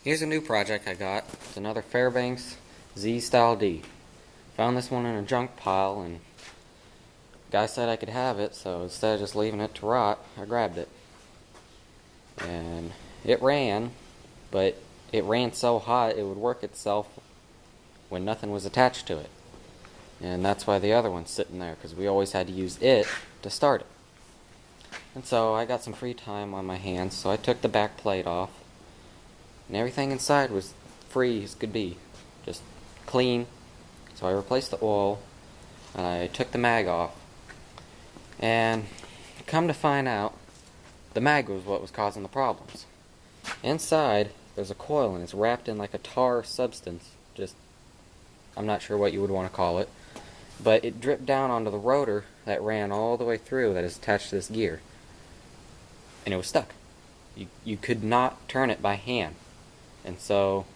Here's a new project I got. It's another Fairbanks Z-Style D. Found this one in a junk pile, and guy said I could have it, so instead of just leaving it to rot, I grabbed it. And it ran, but it ran so hot it would work itself when nothing was attached to it. And that's why the other one's sitting there, because we always had to use it to start it. And so I got some free time on my hands, so I took the back plate off. And everything inside was free as could be, just clean. So I replaced the oil, and I took the mag off. And come to find out, the mag was what was causing the problems. Inside, there's a coil, and it's wrapped in like a tar substance. I'm not sure what you would want to call it. But it dripped down onto the rotor that ran all the way through that is attached to this gear. And it was stuck. You could not turn it by hand. And so,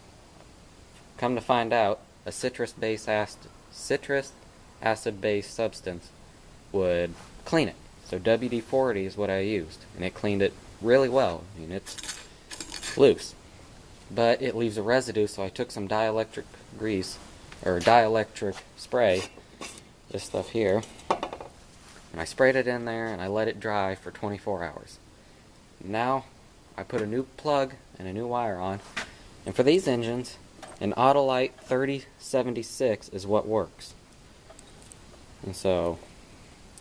come to find out, a citrus acid-based substance would clean it. So WD-40 is what I used, and it cleaned it really well. I mean, it's loose, but it leaves a residue. So I took some dielectric grease, or dielectric spray, this stuff here, and I sprayed it in there, and I let it dry for 24 hours. Now I put a new plug and a new wire on. And for these engines, an Autolite 3076 is what works. And so,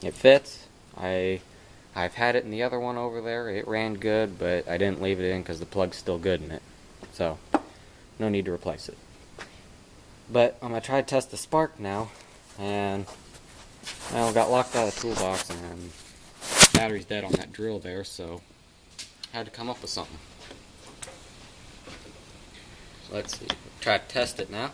it fits. I've had it in the other one over there. It ran good, but I didn't leave it in because the plug's still good in it. So, no need to replace it. But I'm going to try to test the spark now. And, well, got locked out of the toolbox, and the battery's dead on that drill there, so I had to come up with something. Let's see. Try to test it now.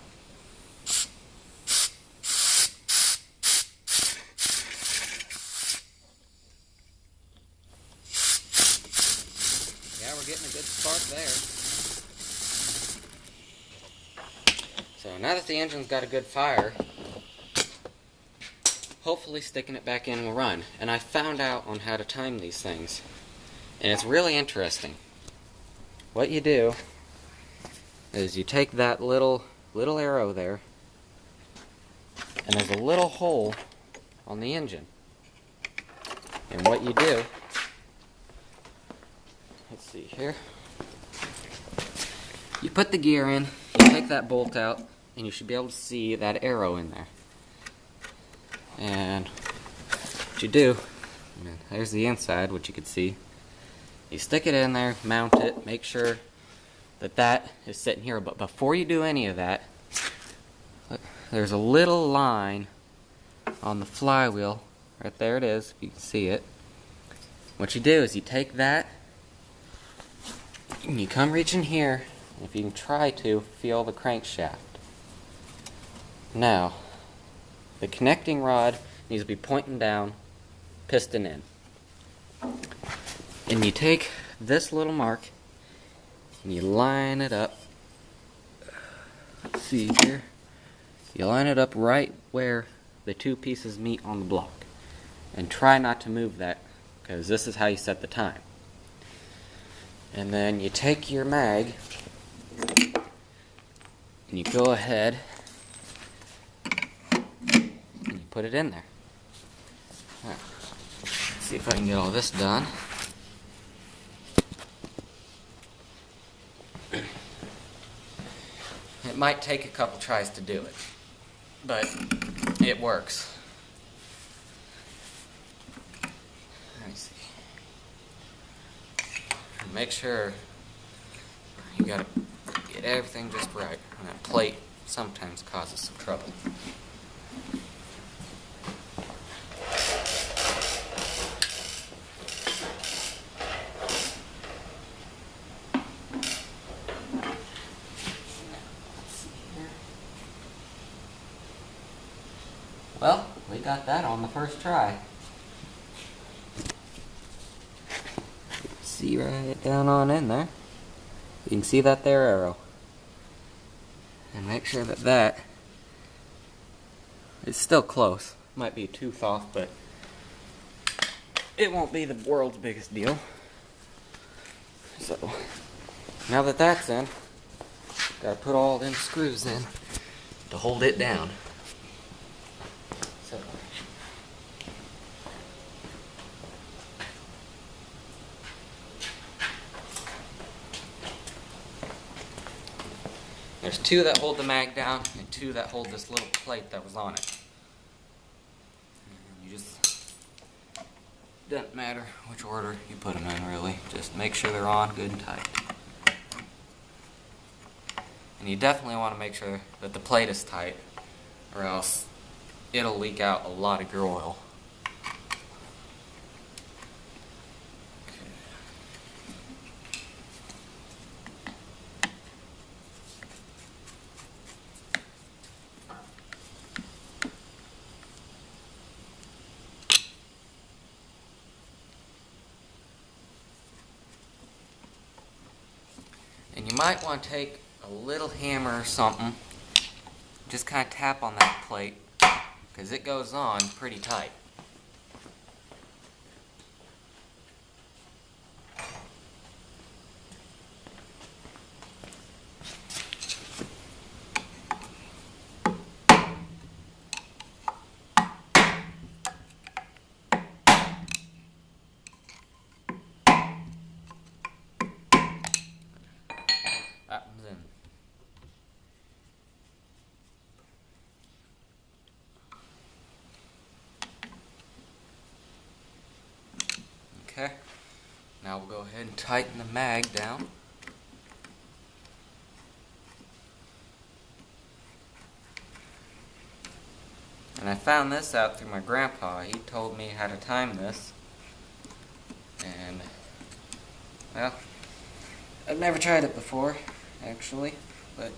Yeah, we're getting a good spark there. So now that the engine's got a good fire, hopefully sticking it back in will run. And I found out on how to time these things. And it's really interesting. What you do is you take that little arrow there, and there's a little hole on the engine. And what you do, let's see here, you put the gear in, you take that bolt out, and you should be able to see that arrow in there. And what you do, there's the inside, which you can see. You stick it in there, mount it, make sure that is sitting here. But before you do any of that, there's a little line on the flywheel. Right there it is, if you can see it. What you do is you take that, and you come reaching here, and if you can try to, feel the crankshaft. Now, the connecting rod needs to be pointing down, piston in. And you take this little mark, and you line it up. Let's see here. You line it up right where the two pieces meet on the block. And try not to move that, because this is how you set the time. And then you take your mag, and you go ahead, and you put it in there. Alright. Let's see if I can get all this done. It might take a couple tries to do it, but it works. Let me see. Make sure you gotta get everything just right. And that plate sometimes causes some trouble. Well, we got that on the first try. See right down on in there. You can see that there arrow. And make sure that is still close. Might be a tooth off, but it won't be the world's biggest deal. So, now that that's in, Gotta put all them screws in to hold it down. So, there's two that hold the mag down and two that hold this little plate that was on it. And you just, doesn't matter which order you put them in, really. Just make sure they're on good and tight. And you definitely want to make sure that the plate is tight, or else it'll leak out a lot of your oil. And you might want to take a little hammer or something, just kind of tap on that plate, because it goes on pretty tight. That one's in. Okay, now we'll go ahead and tighten the mag down. And I found this out through my grandpa. He told me how to time this. And, well, I've never tried it before, actually, but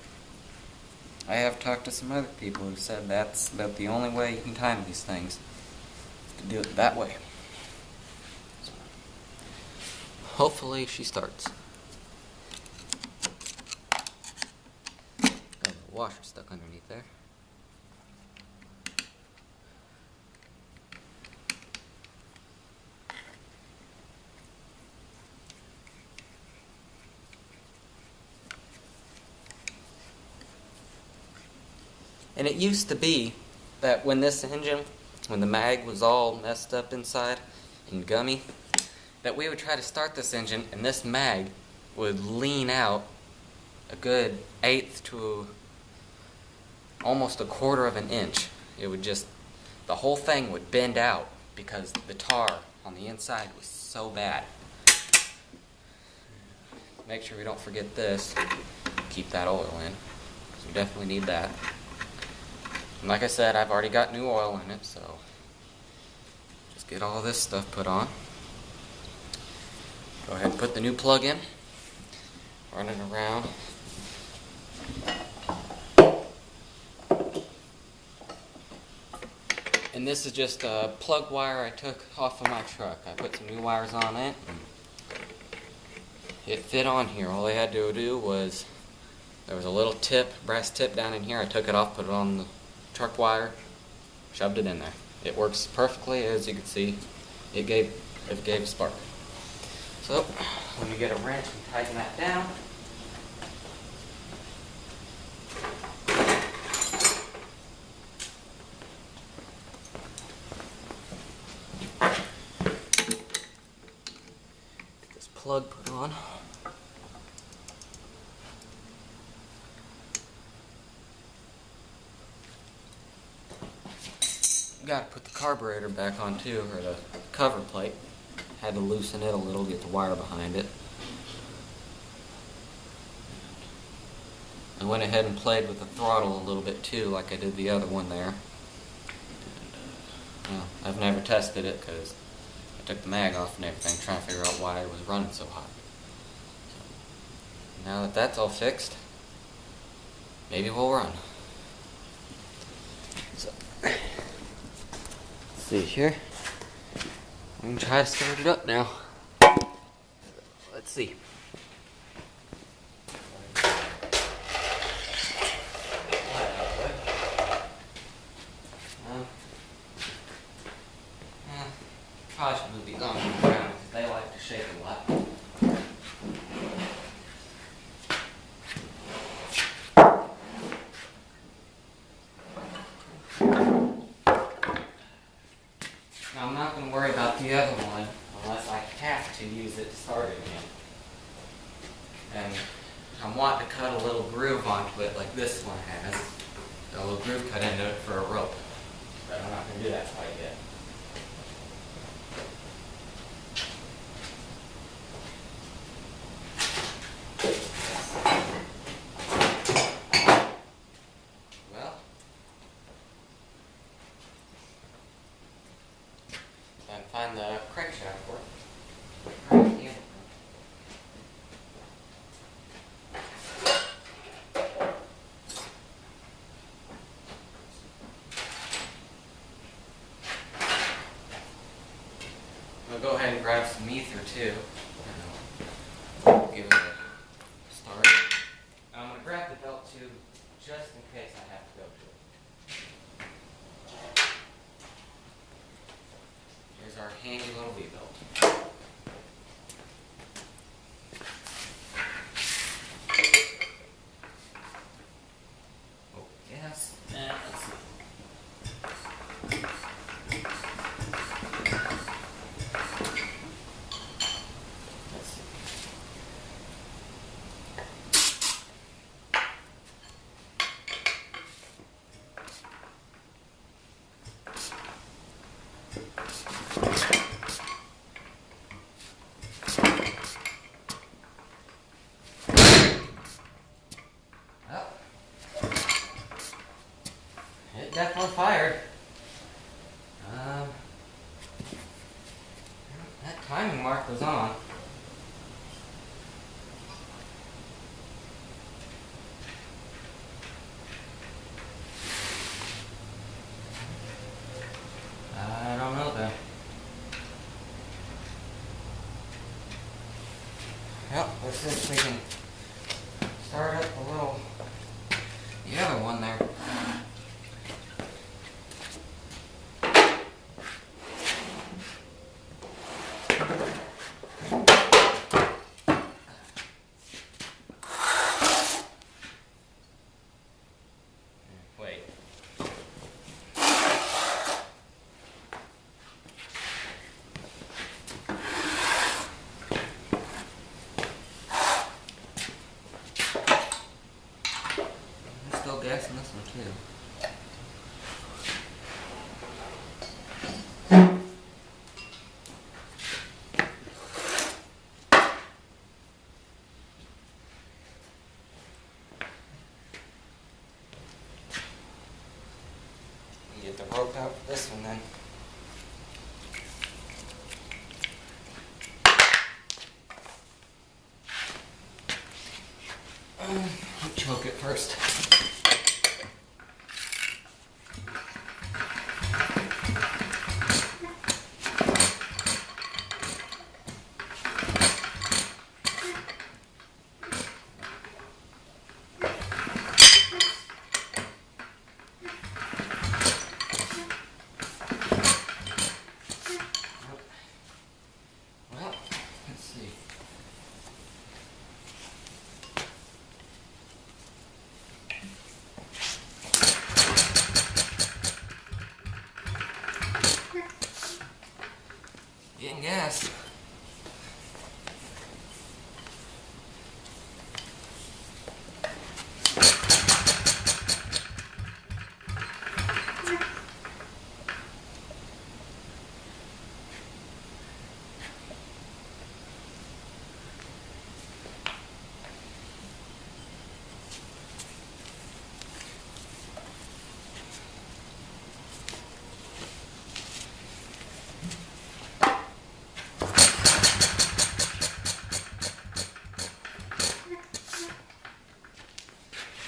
I have talked to some other people who said that's about the only way you can time these things, is to do it that way. So, hopefully she starts. Got a washer stuck underneath there. And it used to be that when this engine, when the mag was all messed up inside and gummy, that we would try to start this engine and this mag would lean out a good 1/8 to almost 1/4 of an inch. It would just, the whole thing would bend out because the tar on the inside was so bad. Make sure we don't forget this. Keep that oil in, because we definitely need that. And like I said, I've already got new oil in it, so just get all this stuff put on. Go ahead and put the new plug in. Run it around. And this is just a plug wire I took off of my truck. I put some new wires on it. It fit on here. All I had to do was, there was a little tip, brass tip down in here. I took it off, put it on the truck wire, shoved it in there. It works perfectly, as you can see. It gave a spark. So, let me get a wrench and tighten that down. Get this plug put on. Got to put the carburetor back on too, or the cover plate. Had to loosen it a little, get the wire behind it. I went ahead and played with the throttle a little bit too, like I did the other one there. Well, I've never tested it because I took the mag off and everything, trying to figure out why it was running so hot. So, now that that's all fixed, maybe we'll run. So, see here. We can try to start it up now. Let's see. Probably should move these on the ground because they like to shake a lot. Now I'm not going to worry about the other one unless I have to use it to start it again. And I'm wanting to cut a little groove onto it like this one has. A little groove cut into it for a rope. But I'm not going to do that quite yet. Well, if I can find the crankshaft for it. I'll go ahead and grab some ether too. Give it a start. I'm going to grab the belt tube just in case I have to go to it. Here's our handy little V-belt. Oh, yes. And let's see. It definitely fired. That timing mark was on. I don't know though. Yep, let's see if we can start up a little, the other one there. Wait. I'm still gassing this one too. Get the rope out for this one then. Choke it first. Well, let's see. Getting gas.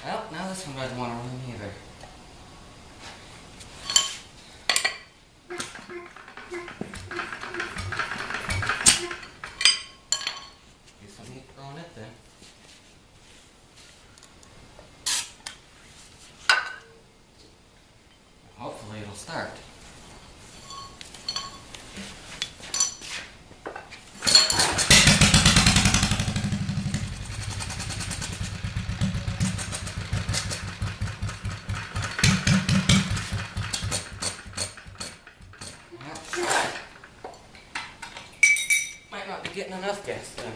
Well, now this one doesn't want to run either. Guess I need to throw it then. Hopefully it'll start. enough gas then.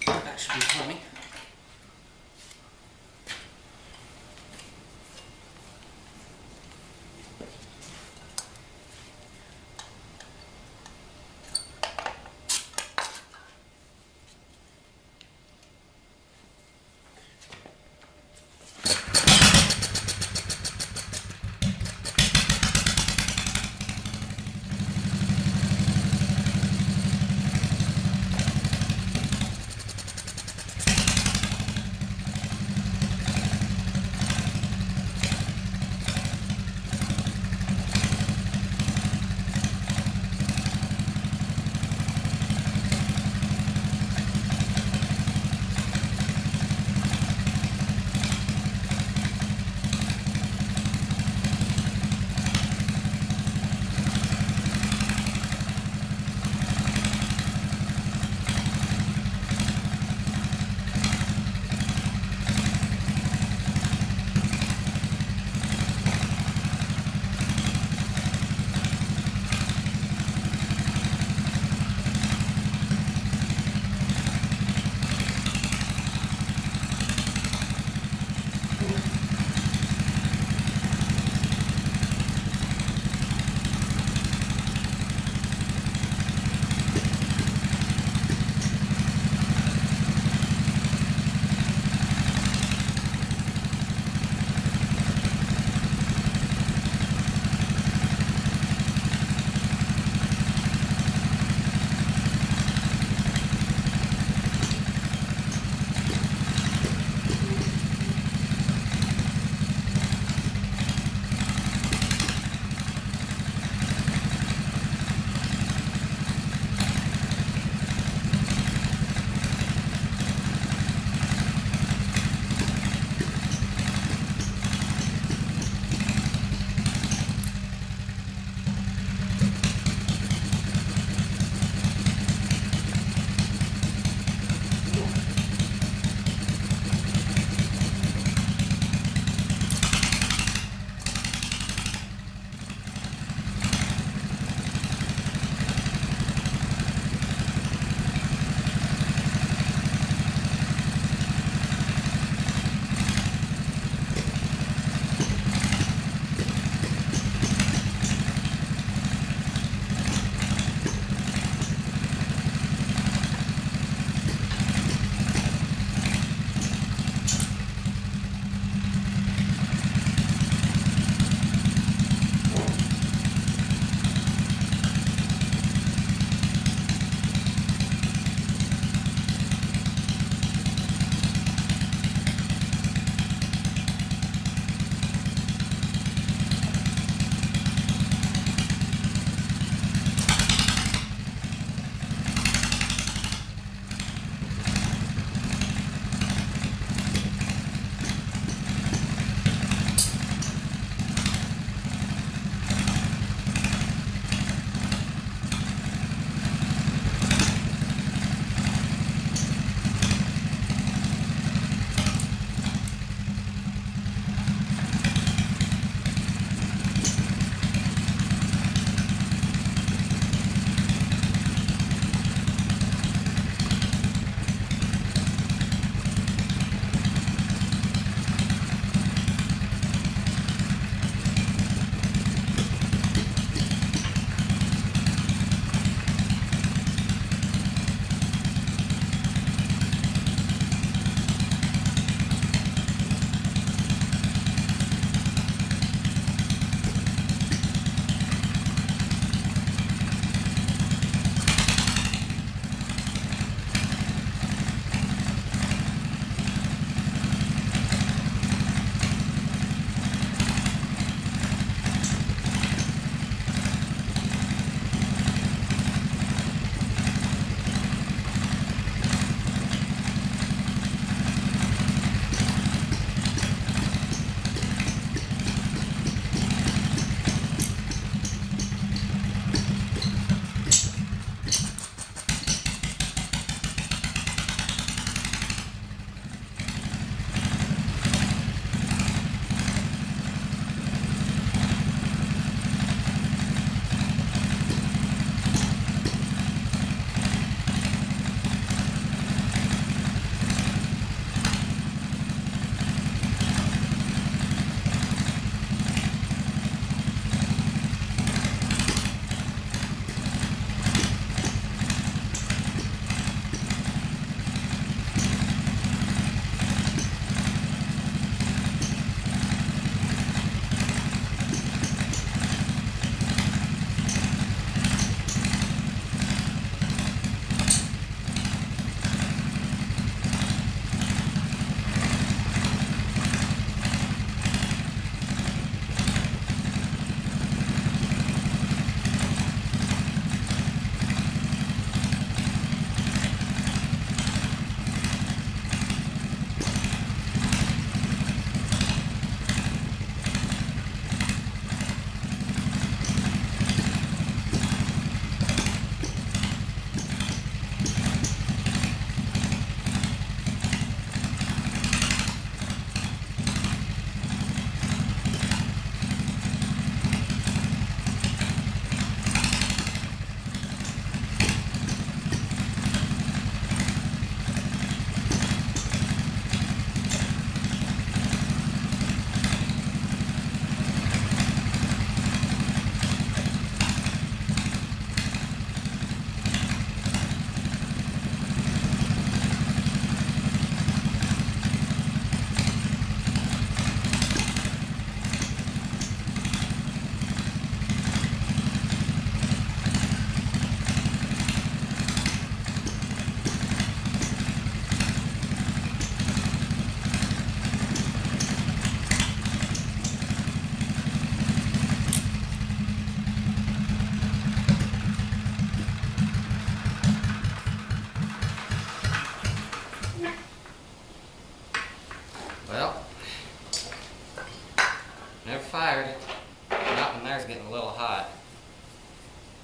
That should be plenty.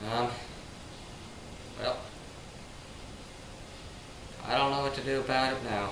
Well, I don't know what to do about it now.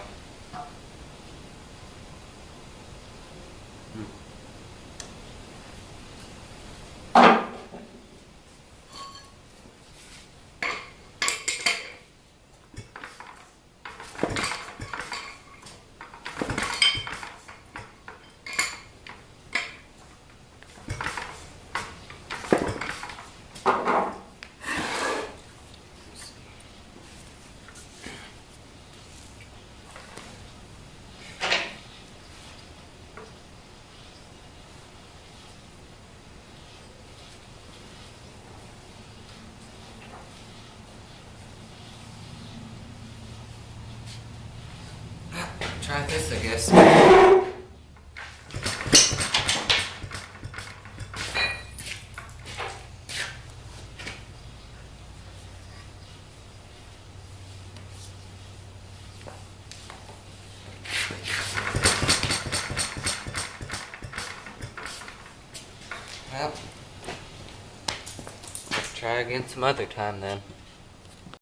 Try this, I guess. Well, let's try again some other time then.